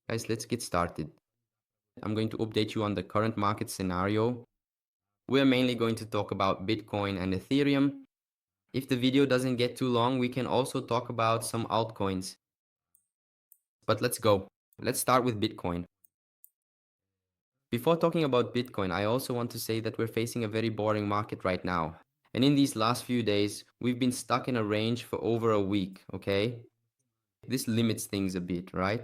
Guys, let's get started. I'm going to update you on the current market scenario. We're mainly going to talk about Bitcoin and Ethereum. If the video doesn't get too long, we can also talk about some altcoins. But let's go. Let's start with Bitcoin. Before talking about Bitcoin, I also want to say that we're facing a very boring market right now. And in these last few days, we've been stuck in a range for over a week, okay? This limits things a bit, right?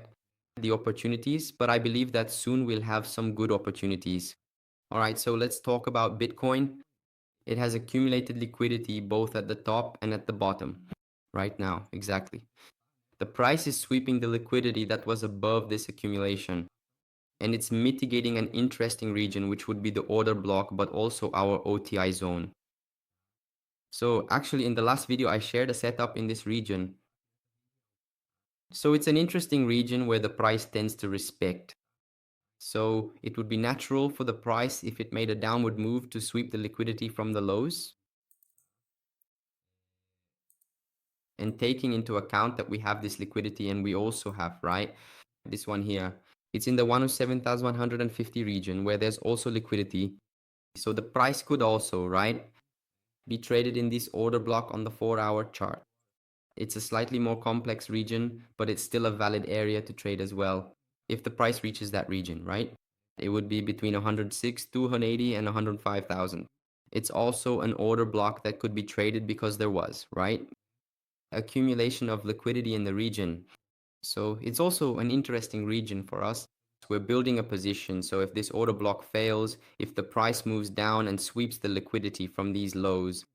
The opportunities, but I believe that soon we'll have some good opportunities. All right, so let's talk about Bitcoin. It has accumulated liquidity both at the top and at the bottom right now, exactly. The price is sweeping the liquidity that was above this accumulation, and it's mitigating an interesting region, which would be the order block, but also our OTI zone. So actually, in the last video, I shared a setup in this region. So it's an interesting region where the price tends to respect. So it would be natural for the price if it made a downward move to sweep the liquidity from the lows. And taking into account that we have this liquidity and we also have, right, this one here, it's in the 107,150 region where there's also liquidity. So the price could also, right, be traded in this order block on the 4-hour chart. It's a slightly more complex region, but it's still a valid area to trade as well. If the price reaches that region, right? It would be between 106, 280 and 105,000. It's also an order block that could be traded because there was, right? Accumulation of liquidity in the region. So it's also an interesting region for us. We're building a position. So if this order block fails, if the price moves down and sweeps the liquidity from these lows,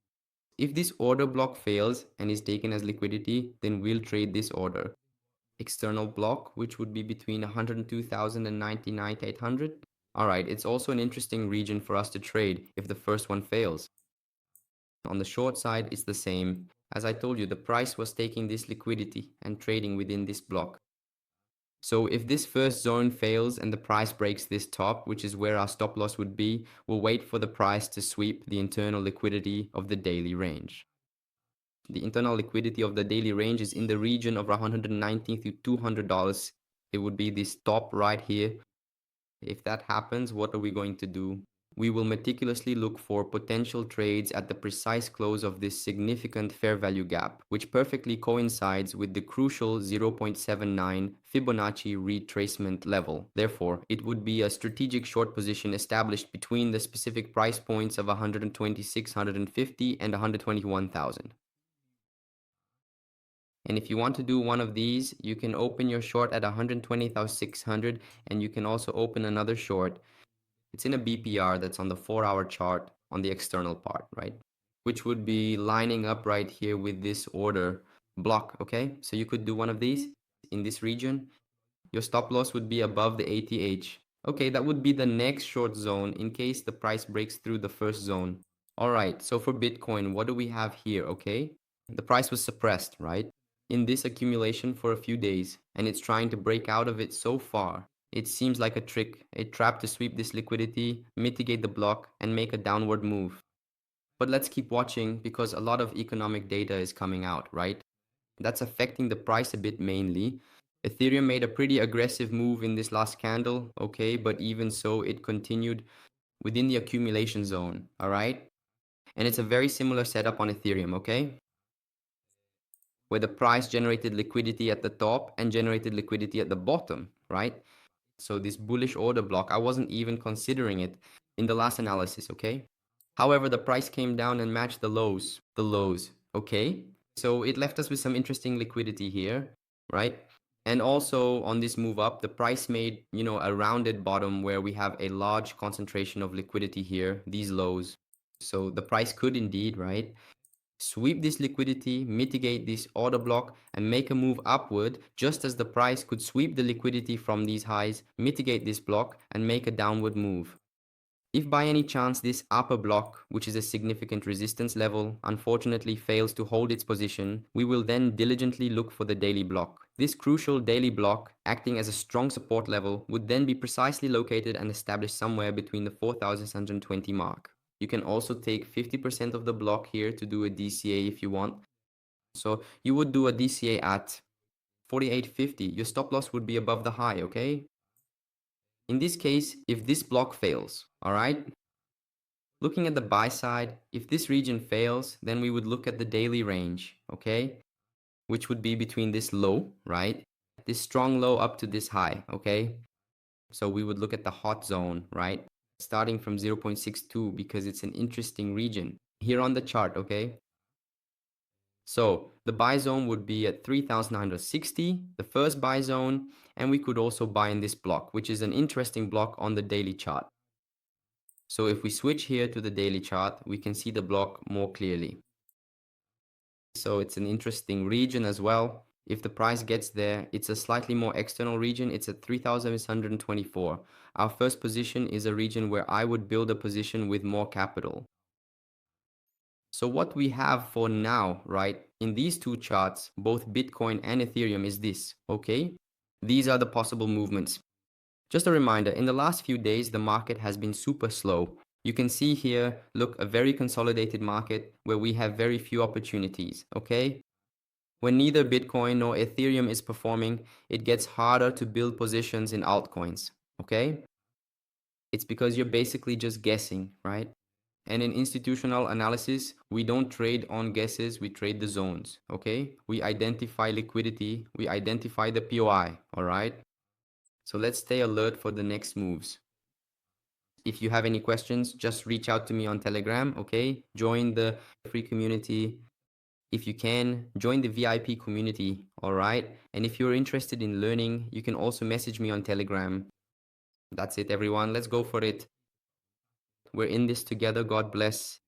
if this order block fails and is taken as liquidity, then we'll trade this order. External block, which would be between 102,000 and 99,800. All right, it's also an interesting region for us to trade if the first one fails. On the short side, it's the same. As I told you, the price was taking this liquidity and trading within this block. So if this first zone fails and the price breaks this top, which is where our stop loss would be, we'll wait for the price to sweep the internal liquidity of the daily range. The internal liquidity of the daily range is in the region of $119 to $200. It would be this top right here. If that happens, what are we going to do? We will meticulously look for potential trades at the precise close of this significant fair value gap, which perfectly coincides with the crucial 0.79 Fibonacci retracement level. Therefore, it would be a strategic short position established between the specific price points of 126,150 and 121,000. And if you want to do one of these, you can open your short at 120,600 and you can also open another short. It's in a BPR that's on the 4-hour chart on the external part, right? Which would be lining up right here with this order block, okay? So you could do one of these in this region. Your stop loss would be above the ATH. Okay, that would be the next short zone in case the price breaks through the first zone. All right, so for Bitcoin, what do we have here, okay? The price was suppressed, right? In this accumulation for a few days, and it's trying to break out of it so far. It seems like a trick, a trap to sweep this liquidity, mitigate the block, and make a downward move. But let's keep watching because a lot of economic data is coming out, right? That's affecting the price a bit mainly. Ethereum made a pretty aggressive move in this last candle, okay, but even so, it continued within the accumulation zone, all right? And it's a very similar setup on Ethereum, okay? Where the price generated liquidity at the top and generated liquidity at the bottom, right? So this bullish order block, I wasn't even considering it in the last analysis, okay? However, the price came down and matched the lows, okay? So it left us with some interesting liquidity here, right? And also on this move up, the price made, a rounded bottom where we have a large concentration of liquidity here, these lows. So the price could indeed, right, sweep this liquidity, mitigate this order block, and make a move upward, just as the price could sweep the liquidity from these highs, mitigate this block, and make a downward move. If by any chance this upper block, which is a significant resistance level, unfortunately fails to hold its position, we will then diligently look for the daily block. This crucial daily block, acting as a strong support level, would then be precisely located and established somewhere between the 4,620 mark. You can also take 50% of the block here to do a DCA if you want. So you would do a DCA at 48.50, your stop loss would be above the high, okay? In this case, if this block fails, all right? Looking at the buy side, if this region fails, then we would look at the daily range, okay? Which would be between this low, right? This strong low up to this high, okay? So we would look at the hot zone, right? Starting from 0.62 because it's an interesting region here on the chart, okay? So the buy zone would be at 3,960, the first buy zone, and we could also buy in this block, which is an interesting block on the daily chart. So if we switch here to the daily chart, we can see the block more clearly. So it's an interesting region as well. If the price gets there, it's a slightly more external region. It's at 3,624. Our first position is a region where I would build a position with more capital. So what we have for now, right, in these two charts, both Bitcoin and Ethereum is this, okay? These are the possible movements. Just a reminder, in the last few days, the market has been super slow. You can see here, look, a very consolidated market where we have very few opportunities, okay? When neither Bitcoin nor Ethereum is performing, it gets harder to build positions in altcoins, okay? It's because you're basically just guessing, right? And in institutional analysis, we don't trade on guesses, we trade the zones, okay? We identify liquidity, we identify the POI, all right? So let's stay alert for the next moves. If you have any questions, just reach out to me on Telegram, okay? Join the free community. If you can, join the VIP community, all right? And if you're interested in learning, you can also message me on Telegram. That's it, everyone. Let's go for it. We're in this together. God bless.